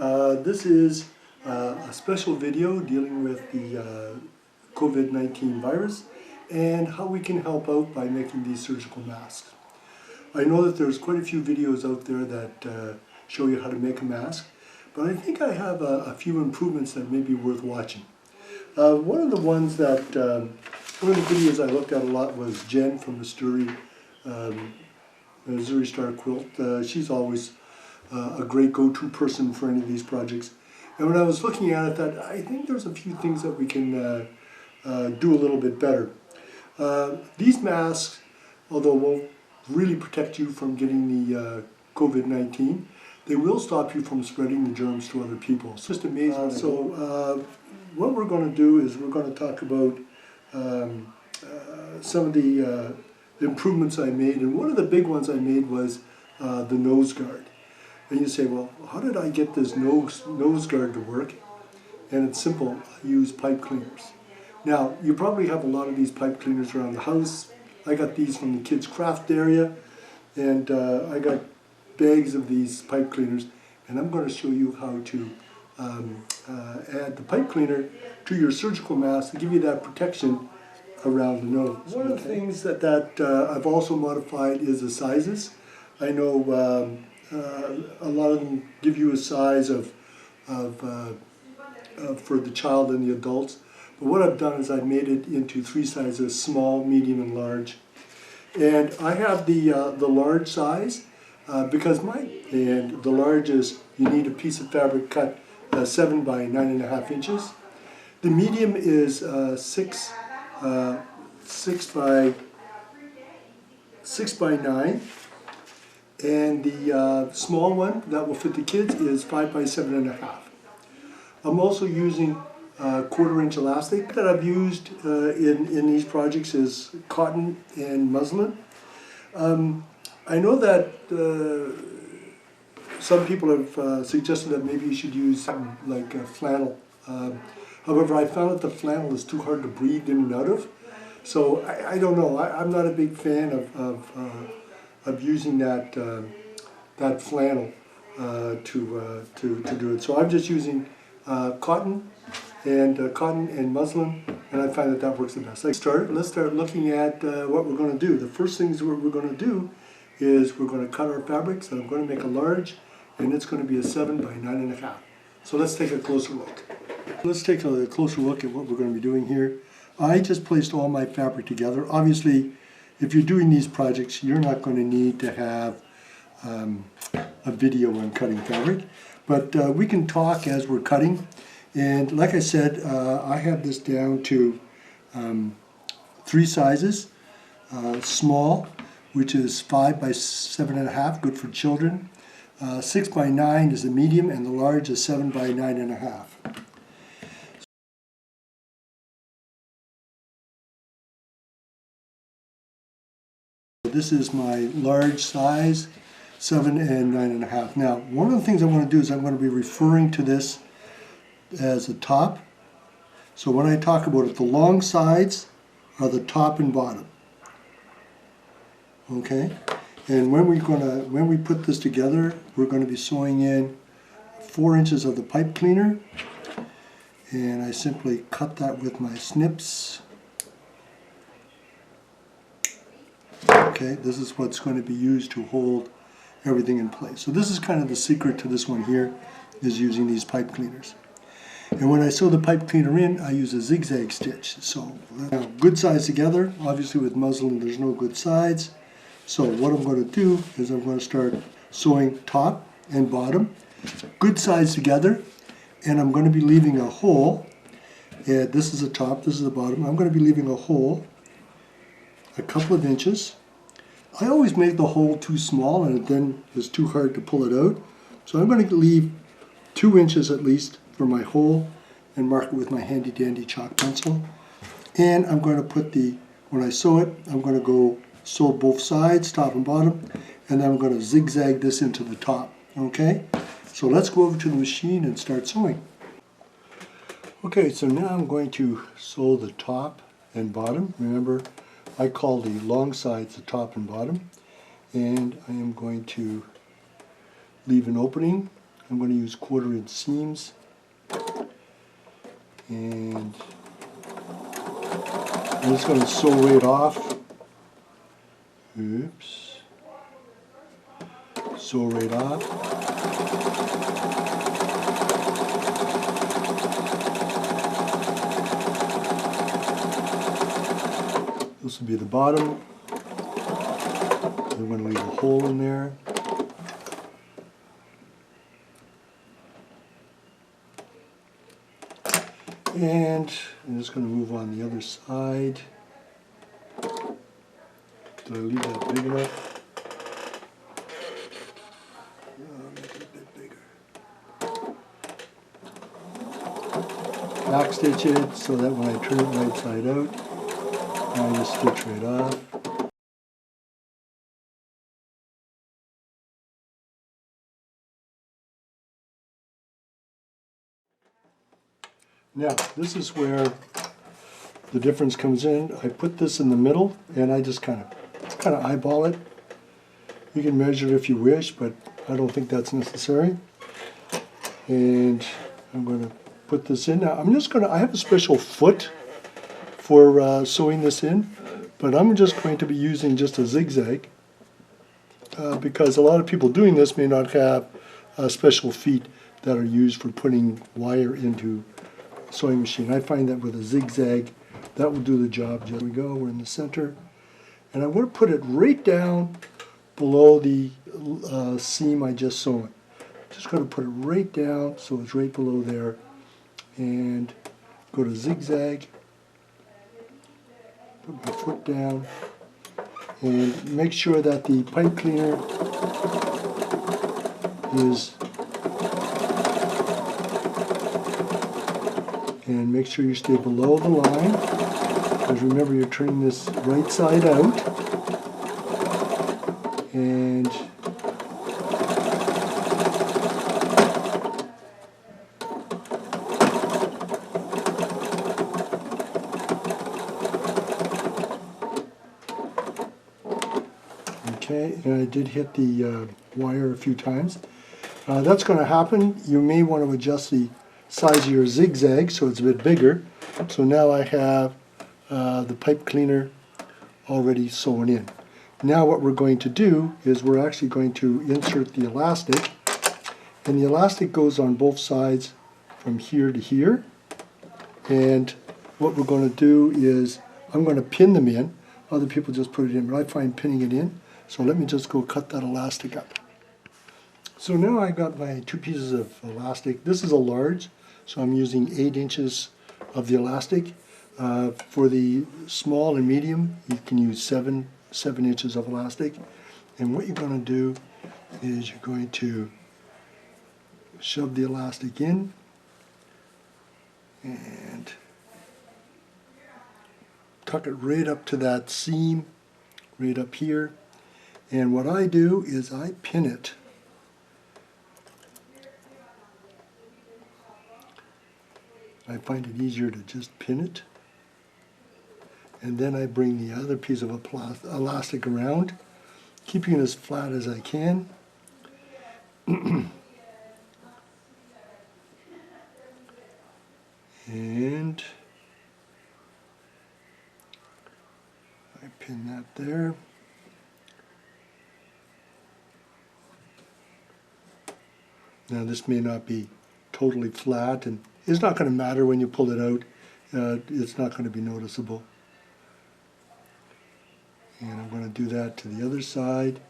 This is a special video dealing with the COVID-19 virus and how we can help out by making these surgical masks. I know that there's quite a few videos out there that show you how to make a mask, but I think I have a few improvements that may be worth watching. One of the videos I looked at a lot was Jen from the Missouri Star Quilt. She's always a great go-to person for any of these projects. And when I was looking at it, I think there's a few things that we can do a little bit better. These masks, although won't really protect you from getting the COVID-19, they will stop you from spreading the germs to other people. It's just amazing. What we're going to do is we're going to talk about some of the improvements I made, and one of the big ones I made was the nose guard. And you say, well, how did I get this nose guard to work? And it's simple. I use pipe cleaners. Now, you probably have a lot of these pipe cleaners around the house. I got these from the kids' craft area, and I got bags of these pipe cleaners, and I'm going to show you how to add the pipe cleaner to your surgical mask to give you that protection around the nose. One of the things that I've also modified is the sizes. I know a lot of them give you a size for the child and the adults, but what I've done is I've made it into 3 sizes: small, medium, and large. And I have the large size because the large is, you need a piece of fabric cut 7 by 9.5 inches. The medium is 6 by 9, and the small one that will fit the kids is 5 by 7.5. I'm also using 1/4-inch elastic. That I've used in these projects is cotton and muslin. I know that some people have suggested that maybe you should use something like flannel. However, I found that the flannel is too hard to breathe in and out of. So I don't know. I'm not a big fan of using that flannel to do it. So I'm just using cotton and muslin, and I find that works the best. Let's start looking at what we're going to do. The first things we're going to do is we're going to cut our fabrics, and I'm going to make a large, and it's going to be a 7 by 9.5. So let's take a closer look. Let's take a closer look at what we're going to be doing here. I just placed all my fabric together. Obviously, if you're doing these projects, you're not going to need to have a video on cutting fabric, but we can talk as we're cutting. And like I said, I have this down to 3 sizes. Small, which is 5 by 7.5, good for children. 6 by 9 is the medium, and the large is 7 by 9.5. This is my large size, 7 and 9.5. Now, one of the things I want to do is I'm going to be referring to this as a top. So when I talk about it, the long sides are the top and bottom. Okay? And when we put this together, we're going to be sewing in 4 inches of the pipe cleaner, and I simply cut that with my snips. Okay, this is what's going to be used to hold everything in place. So this is kind of the secret to this one here, is using these pipe cleaners. And when I sew the pipe cleaner in, I use a zigzag stitch. So now, good sides together. Obviously with muslin there's no good sides. So what I'm going to do is I'm going to start sewing top and bottom, good sides together, and I'm going to be leaving a hole. And this is the top, this is the bottom. I'm going to be leaving a hole a couple of inches. I always make the hole too small, and it then is too hard to pull it out. So I'm going to leave 2 inches at least for my hole and mark it with my handy dandy chalk pencil. And I'm going to put when I sew it, I'm going to go sew both sides, top and bottom, and then I'm going to zigzag this into the top. Okay? So let's go over to the machine and start sewing. Okay, so now I'm going to sew the top and bottom. Remember, I call the long sides the top and bottom, and I am going to leave an opening I'm going to use 1/4 inch seams, and I'm just going to sew right off. Oops. Sew right off. This will be the bottom. I'm going to leave a hole in there. And I'm just going to move on the other side. Did I leave that big enough? Make it a bit bigger. Back stitch it so that when I turn it right side out, I just stitch right off. Now, this is where the difference comes in. I put this in the middle and I just kind of eyeball it. You can measure it if you wish, but I don't think that's necessary. And I'm going to put this in. Now, I have a special foot for sewing this in, but I'm just going to be using just a zigzag because a lot of people doing this may not have special feet that are used for putting wire into a sewing machine. I find that with a zigzag, that will do the job. There we go, we're in the center. And I want to put it right down below the seam I just sewn. Just going to put it right down so it's right below there. And go to zigzag, put my foot down, and make sure that the pipe cleaner is, and make sure you stay below the line, because remember you're turning this right side out, and okay, and I did hit the wire a few times. That's going to happen. You may want to adjust the size of your zigzag so it's a bit bigger. So now I have the pipe cleaner already sewn in. Now what we're going to do is we're actually going to insert the elastic, and the elastic goes on both sides from here to here. And what we're going to do is I'm going to pin them in. Other people just put it in, but I find pinning it in. So let me just go cut that elastic up. So now I got my 2 pieces of elastic. This is a large, so I'm using 8 inches of the elastic. For the small and medium, you can use 7 inches of elastic. And what you're going to do is you're going to shove the elastic in and tuck it right up to that seam, right up here. And what I do is I pin it. I find it easier to just pin it. And then I bring the other piece of elastic around, keeping it as flat as I can. And I pin that there. Now this may not be totally flat, and it's not going to matter when you pull it out. It's not going to be noticeable. And I'm going to do that to the other side.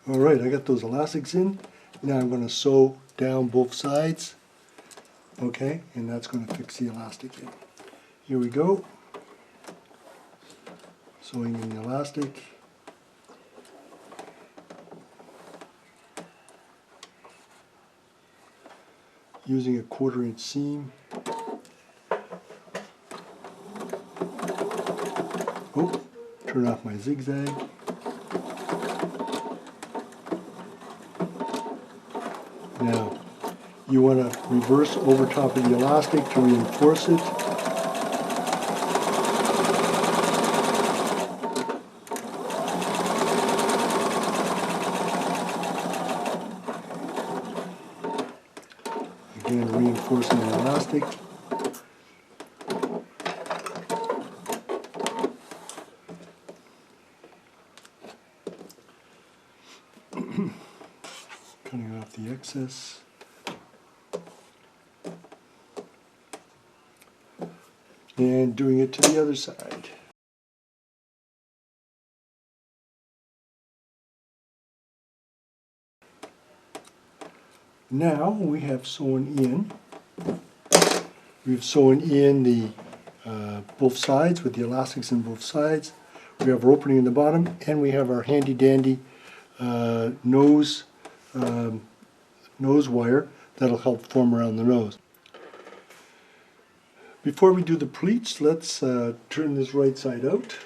All right, I got those elastics in. Now I'm going to sew down both sides. Okay, and that's going to fix the elastic in. Here we go. Sewing in the elastic. Using a 1/4 inch seam. Oh, turn off my zigzag. Now, you want to reverse over top of the elastic to reinforce it. Again, reinforcing the elastic. Cutting off the excess. And doing it to the other side. Now we have sewn in. We've sewn in the both sides with the elastics in both sides. We have our opening in the bottom, and we have our handy dandy nose wire that'll help form around the nose. Before we do the pleats, let's turn this right side out.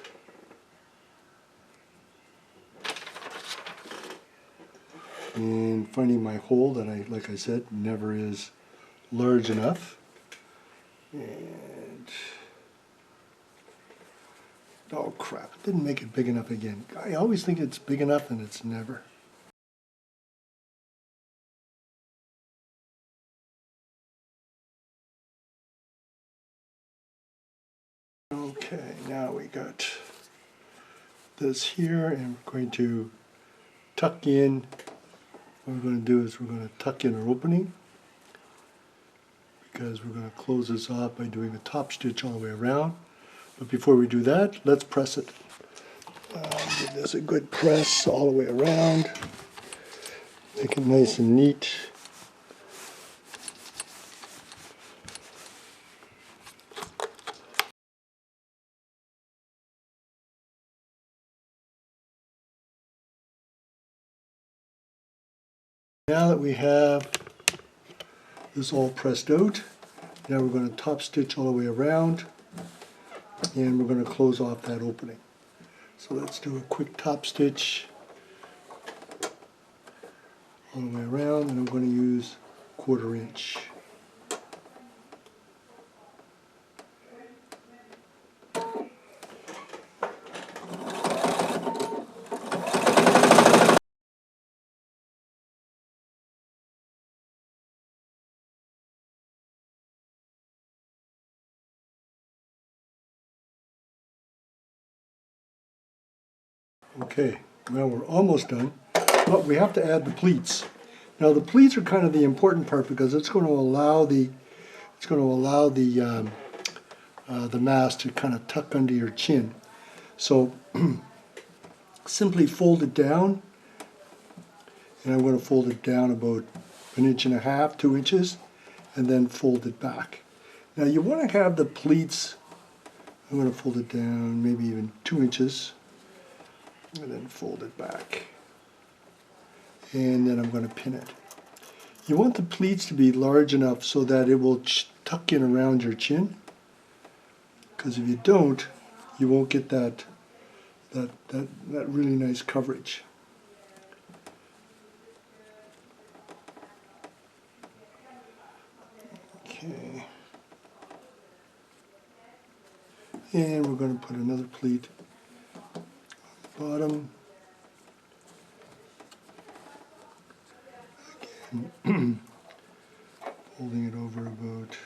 And finding my hole that like I said, never is large enough. And, oh crap, it didn't make it big enough again. I always think it's big enough and it's never. Okay, now we got this here, and we're going to tuck in. What we're going to do is we're going to tuck in our opening, because we're going to close this off by doing a top stitch all the way around. But before we do that, let's press it. Give this a good press all the way around. Make it nice and neat. Now that we have this all pressed out, now we're going to top stitch all the way around, and we're going to close off that opening. So let's do a quick top stitch all the way around, and I'm going to use 1/4 inch. Okay, well, we're almost done, but we have to add the pleats. Now the pleats are kind of the important part, because it's going to allow the mask to kind of tuck under your chin. So simply fold it down, and I'm going to fold it down about 1.5 inches, 2 inches, and then fold it back. Now you want to have the pleats, I'm going to fold it down maybe even 2 inches, and then fold it back, and then I'm going to pin it. You want the pleats to be large enough so that it will tuck in around your chin, because if you don't, you won't get that really nice coverage. Okay, and we're going to put another pleat bottom. Again, folding it over about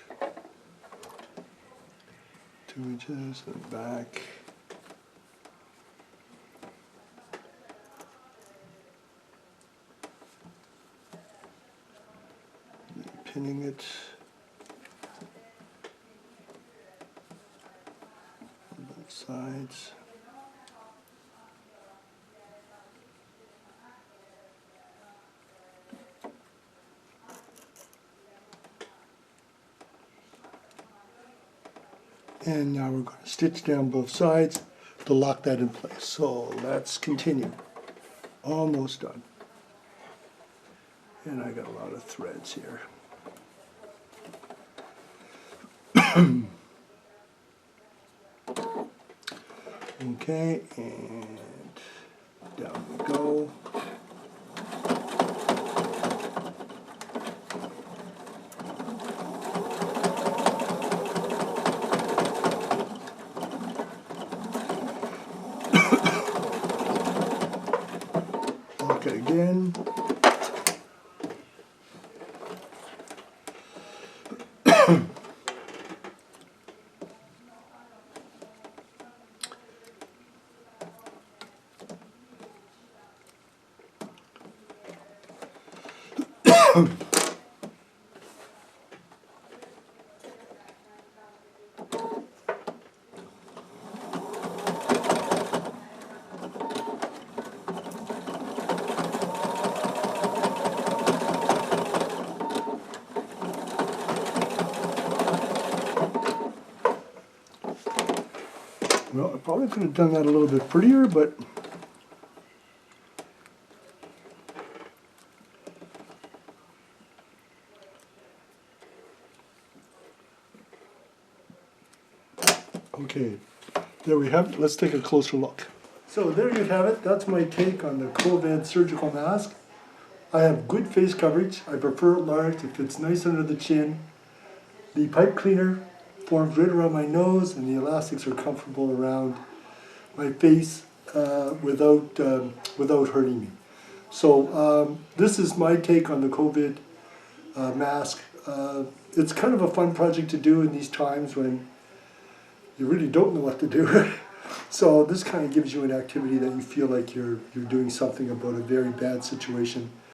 2 inches and back. And pinning it. On both sides. And now we're going to stitch down both sides to lock that in place. So let's continue. Almost done. And I got a lot of threads here. Okay, and down we go. Lock it again. Well, I probably could have done that a little bit prettier, but okay, there we have it. Let's take a closer look. So there you have it. That's my take on the COVID surgical mask. I have good face coverage. I prefer it large. It fits nice under the chin. The pipe cleaner forms right around my nose, and the elastics are comfortable around my face without hurting me. So this is my take on the COVID mask. It's kind of a fun project to do in these times when you really don't know what to do. So this kind of gives you an activity that you feel like you're doing something about a very bad situation.